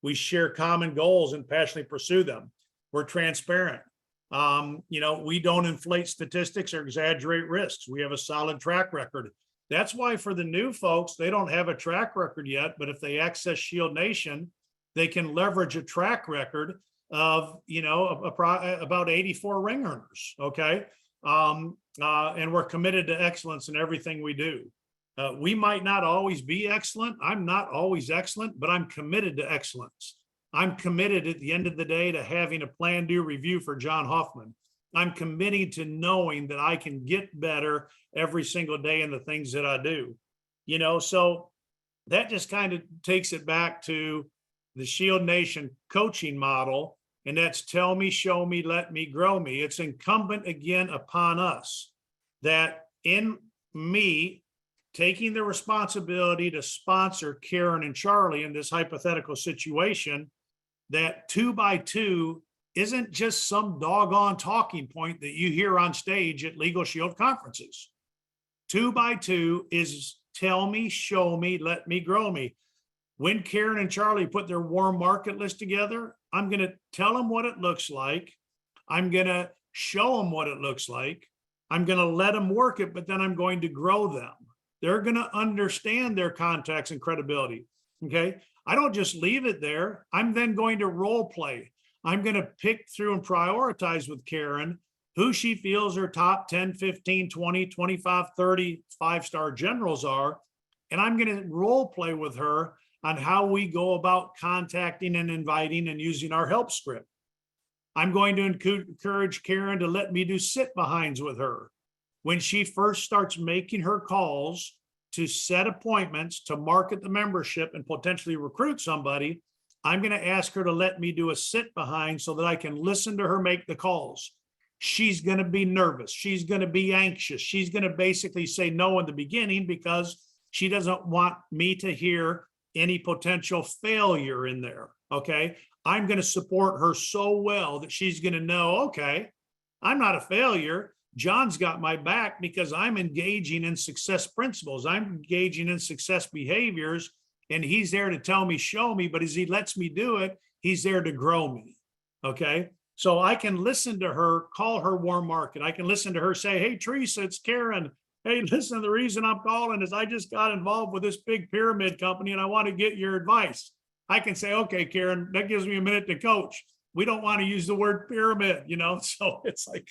We share common goals and passionately pursue them. We're transparent. You know, we don't inflate statistics or exaggerate risks. We have a solid track record. That's why for the new folks, they don't have a track record yet, but if they access Shield Nation, they can leverage a track record of, you know, about 84 ring earners. Okay. And we're committed to excellence in everything we do. We might not always be excellent. I'm not always excellent, but I'm committed to excellence. I'm committed at the end of the day to having a plan, do, review for John Hoffman. I'm committing to knowing that I can get better every single day in the things that I do. You know, so that just kind of takes it back to the Shield Nation coaching model And that's tell me, show me, let me, grow me. It's incumbent again upon us that in me taking the responsibility to sponsor Karen and Charlie in this hypothetical situation, that 2 by 2 isn't just some doggone talking point that you hear on stage at Legal Shield conferences. 2 by 2 is tell me, show me, let me, grow me. When Karen and Charlie put their warm market list together, I'm going to tell them what it looks like. I'm going to show them what it looks like. I'm going to let them work it, but then I'm going to grow them. They're going to understand their contacts and credibility. Okay. I don't just leave it there. I'm then going to role play. I'm going to pick through and prioritize with Karen who she feels her top 10, 15, 20, 25, 30 5-star generals are. And I'm going to role play with her on how we go about contacting and inviting and using our help script. I'm going to encourage Karen to let me do sit behinds with her. When she first starts making her calls to set appointments, to market the membership and potentially recruit somebody, I'm going to ask her to let me do a sit behind so that I can listen to her make the calls. She's going to be nervous. She's going to be anxious. She's going to basically say no in the beginning because she doesn't want me to hear any potential failure in there. Okay. I'm going to support her so well that she's going to know, okay, I'm not a failure. John's got my back because I'm engaging in success principles. I'm engaging in success behaviors, and he's there to tell me, show me, but as he lets me do it, he's there to grow me. Okay. So I can listen to her, call her warm market. I can listen to her say, hey, Teresa, it's Karen. Hey, listen, the reason I'm calling is I just got involved with this big pyramid company and I want to get your advice. I can say, okay, Karen, that gives me a minute to coach. We don't want to use the word pyramid, so it's like,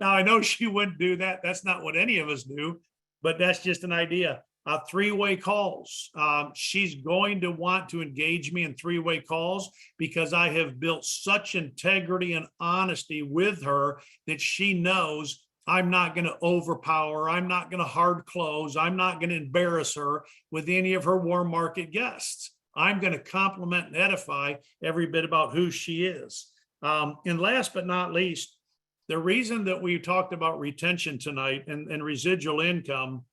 now I know she wouldn't do that. That's not what any of us do, but that's just an idea. 3-way calls. She's going to want to engage me in 3-way calls because I have built such integrity and honesty with her that she knows I'm not going to overpower. I'm not going to hard close. I'm not going to embarrass her with any of her warm market guests. I'm going to compliment and edify every bit about who she is. And last but not least, the reason that we talked about retention tonight and residual income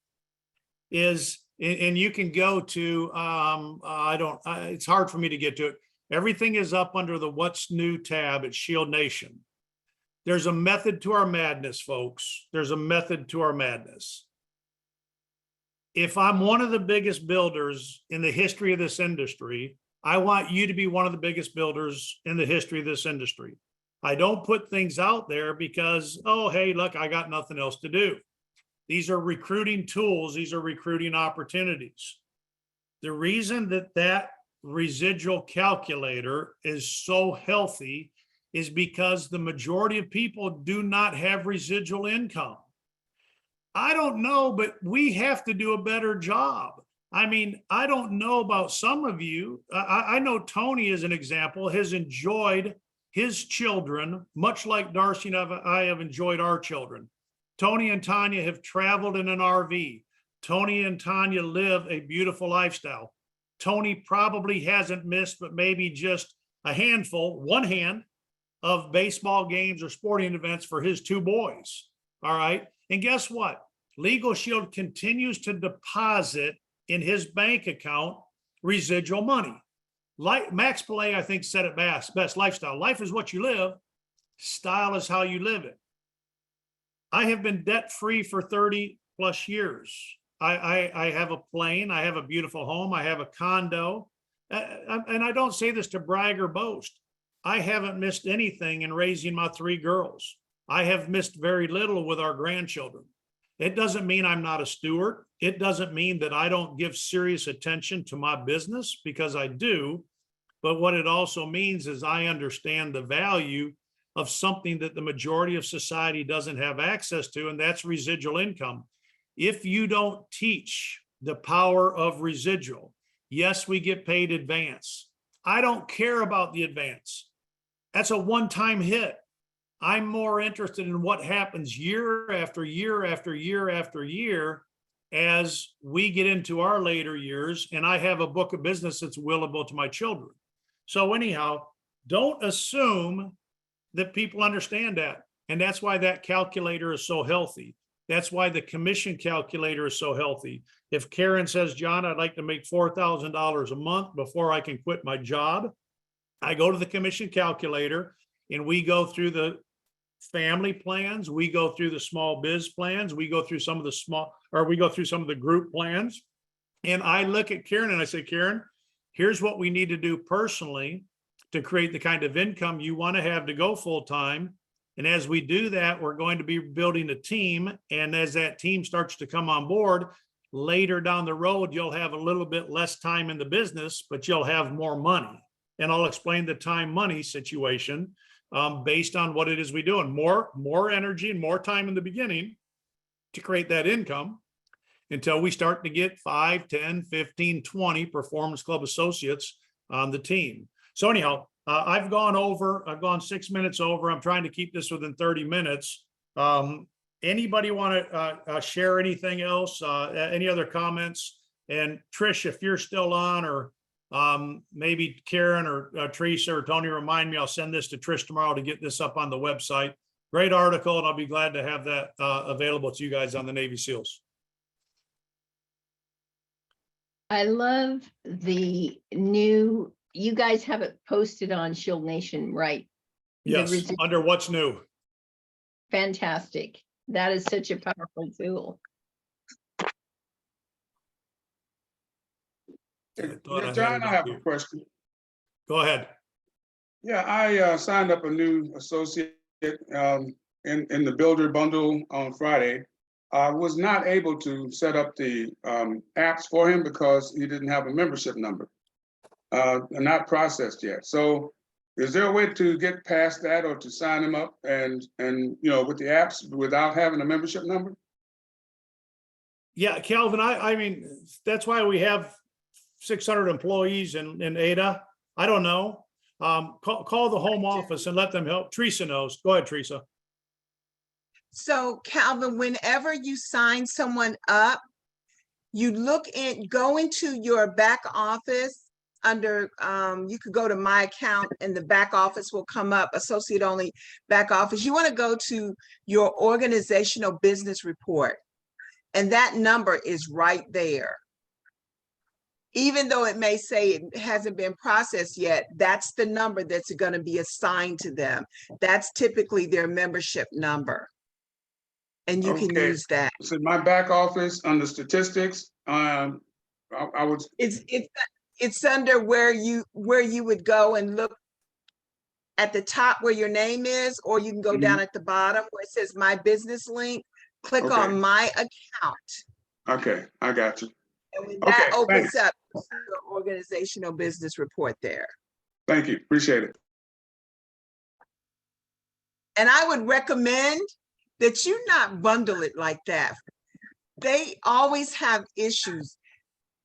is, and you can go to, it's hard for me to get to it. Everything is up under the What's New tab at Shield Nation. There's a method to our madness, folks. There's a method to our madness. If I'm one of the biggest builders in the history of this industry, I want you to be one of the biggest builders in the history of this industry. I don't put things out there because, oh, hey, look, I got nothing else to do. These are recruiting tools. These are recruiting opportunities. The reason that residual calculator is so healthy is because the majority of people do not have residual income. I don't know, but we have to do a better job. I mean, I don't know about some of you. I know Tony, as an example, has enjoyed his children, much like Darcy and I have enjoyed our children. Tony and Tanya have traveled in an RV. Tony and Tanya live a beautiful lifestyle. Tony probably hasn't missed, but maybe just a handful, one hand, of baseball games or sporting events for his 2 boys. All right. And guess what? Legal Shield continues to deposit in his bank account residual money. Like Max Pillay, I think, said it best lifestyle. Life is what you live. Style is how you live it. I have been debt-free for 30 plus years. I have a plane. I have a beautiful home. I have a condo. And I don't say this to brag or boast. I haven't missed anything in raising my 3 girls. I have missed very little with our grandchildren. It doesn't mean I'm not a steward. It doesn't mean that I don't give serious attention to my business, because I do. But what it also means is I understand the value of something that the majority of society doesn't have access to, and that's residual income. If you don't teach the power of residual, yes, we get paid advance. I don't care about the advance. That's a one-time hit. I'm more interested in what happens year after year after year after year as we get into our later years, and I have a book of business that's willable to my children. So anyhow, don't assume that people understand that. And that's why that calculator is so healthy. That's why the commission calculator is so healthy. If Karen says, John, I'd like to make $4,000 a month before I can quit my job, I go to the commission calculator and we go through the family plans, we go through the small biz plans, we go through some of the group plans. And I look at Karen and I say, Karen, here's what we need to do personally to create the kind of income you want to have to go full time. And as we do that, we're going to be building a team. And as that team starts to come on board, later down the road, you'll have a little bit less time in the business, but you'll have more money. And I'll explain the time money situation based on what it is we do, and more energy and more time in the beginning to create that income until we start to get 5, 10, 15, 20 Performance Club associates on the team. So anyhow, I've gone 6 minutes over. I'm trying to keep this within 30 minutes. Anybody want to share anything else? Any other comments? And Trish, if you're still on, or maybe Karen or Teresa or Tony, remind me, I'll send this to Trish tomorrow to get this up on the website. Great article, and I'll be glad to have that available to you guys on the Navy SEALs. I love the new, you guys have it posted on Shield Nation, right? Yes, under what's new. Fantastic. That is such a powerful tool. John, I have a question. Go ahead. Yeah, I signed up a new associate in the Builder Bundle on Friday. I was not able to set up the apps for him because he didn't have a membership number. Not processed yet. So is there a way to get past that or to sign him up and with the apps without having a membership number? Yeah, Calvin, I mean, that's why we have 600 employees in Ada. I don't know. Call the home office and let them help. Teresa knows. Go ahead, Teresa. So Calvin, whenever you sign someone up, you go into your back office under, you could go to my account and the back office will come up, associate only back office. You want to go to your organizational business report, and that number is right there. Even though it may say it hasn't been processed yet, that's the number that's going to be assigned to them. That's typically their membership number. And you can use that. So my back office under statistics, I would. It's under where you would go and look at the top where your name is, or you can go down at the bottom where it says My Business Link. Click on My Account. Okay, I got you. And when that opens up your organizational business report there. Thank you. Appreciate it. And I would recommend that you not bundle it like that. They always have issues.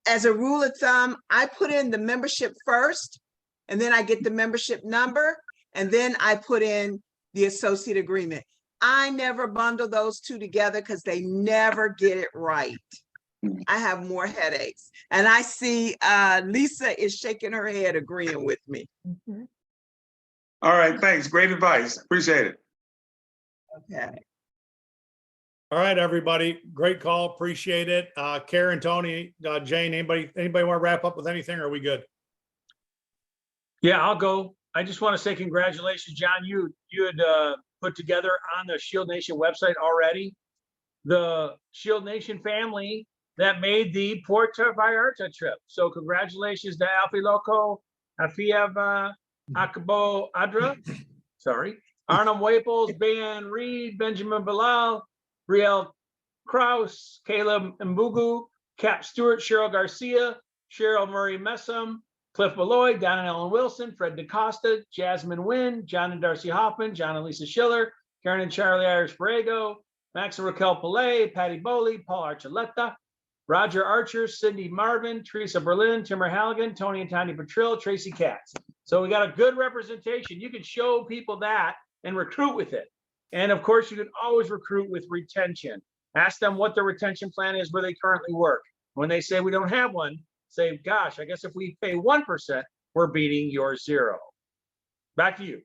As a rule of thumb, I put in the membership first, and then I get the membership number, and then I put in the associate agreement. I never bundle those two together because they never get it right. I have more headaches. And I see Lisa is shaking her head agreeing with me. All right, thanks. Great advice. Appreciate it. Okay. All right, everybody. Great call. Appreciate it. Karen, Tony, Jane, anybody want to wrap up with anything, or are we good? Yeah, I'll go. I just want to say congratulations, John. You had put together on the Shield Nation website already the Shield Nation family that made the Puerto Vallarta trip. So congratulations to Alfie Loco, Afia Akabo Adra, sorry, Arnhem Waples, Ben Reed, Benjamin Bilal, Brielle Krause, Caleb Mbugu, Cap Stewart, Cheryl Garcia, Cheryl Murray Messam, Cliff Malloy, Don and Ellen Wilson, Fred DaCosta, Jasmine Wynn, John and Darcy Hoffman, John and Lisa Schiller, Karen and Charlie Irish Borrego, Max and Raquel Pillay, Patty Bowley, Paul Archuleta, Roger Archer, Cindy Marvin, Teresa Berlin, Timmer Halligan, Tony and Tanya Petrill, Tracy Katz. So we got a good representation. You can show people that and recruit with it. And of course, you can always recruit with retention. Ask them what their retention plan is where they currently work. When they say we don't have one, say, gosh, I guess if we pay 1%, we're beating your 0. Back to you.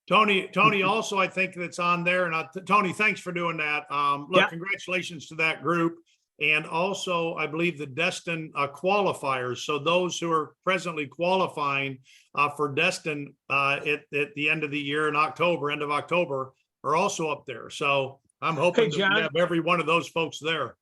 Tony, also, I think that's on there. And Tony, thanks for doing that. Yeah. Look, congratulations to that group. And also, I believe the Destin qualifiers. So those who are presently qualifying for Destin at the end of the year in October, end of October, are also up there. So I'm hoping Okay, that John. we have every one of those folks there.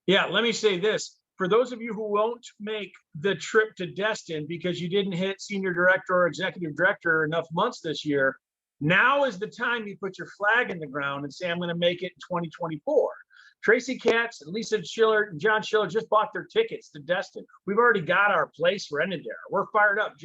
Yeah, let me say this. For those of you who won't make the trip to Destin because you didn't hit senior director or executive director enough months this year, now is the time you put your flag in the ground and say, I'm going to make it in 2024. Tracy Katz and Lisa Schiller and John Schiller just bought their tickets to Destin. We've already got our place rented there. We're fired up.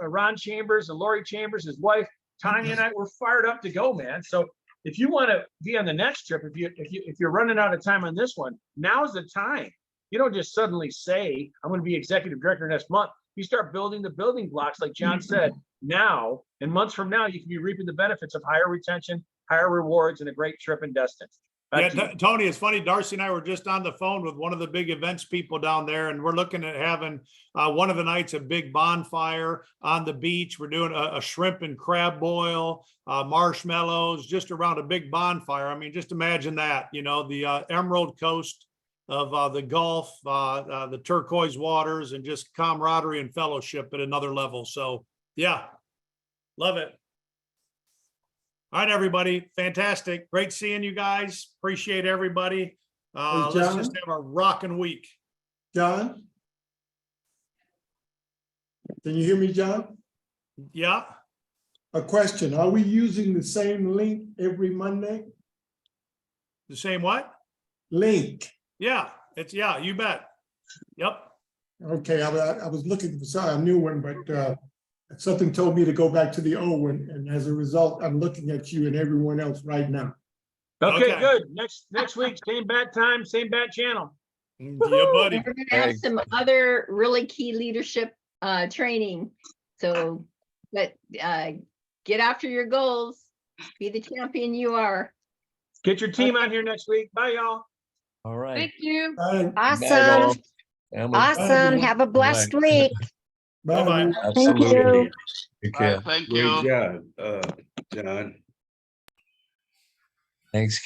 Ron Chambers and Lori Chambers, his wife, Tanya and I, we're fired up to go, man. So if you want to be on the next trip, if you're running out of time on this one, now's the time. You don't just suddenly say, I'm going to be executive director next month. You start building the building blocks, like John said, now, and months from now, you can be reaping the benefits of higher retention, higher rewards, and a great trip in Destin. Back to you. Tony, it's funny. Darcy and I were just on the phone with one of the big events people down there, and we're looking at having one of the nights a big bonfire on the beach. We're doing a shrimp and crab boil, marshmallows, just around a big bonfire. I mean, just imagine that, the Emerald Coast of the Gulf, the turquoise waters, and just camaraderie and fellowship at another level. So yeah, love it. All right, everybody. Fantastic. Great seeing you guys. Appreciate everybody. Let's just have a rocking week. John? Can you hear me, John? Yeah. A question. Are we using the same link every Monday? The same what? Link. Yeah, you bet. Yep. Okay, I was looking for a new one, but something told me to go back to the old one, and as a result, I'm looking at you and everyone else right now. Okay, good. Next week, same bat time, same bat channel. Yeah, buddy. We're gonna have some other really key leadership training. So, but get after your goals. Be the champion you are. Get your team on here next week. Bye, y'all. All right. Thank you. Awesome. Awesome. Have a blessed week. Bye-bye. Thank you. Take care. Great job, John. Thanks,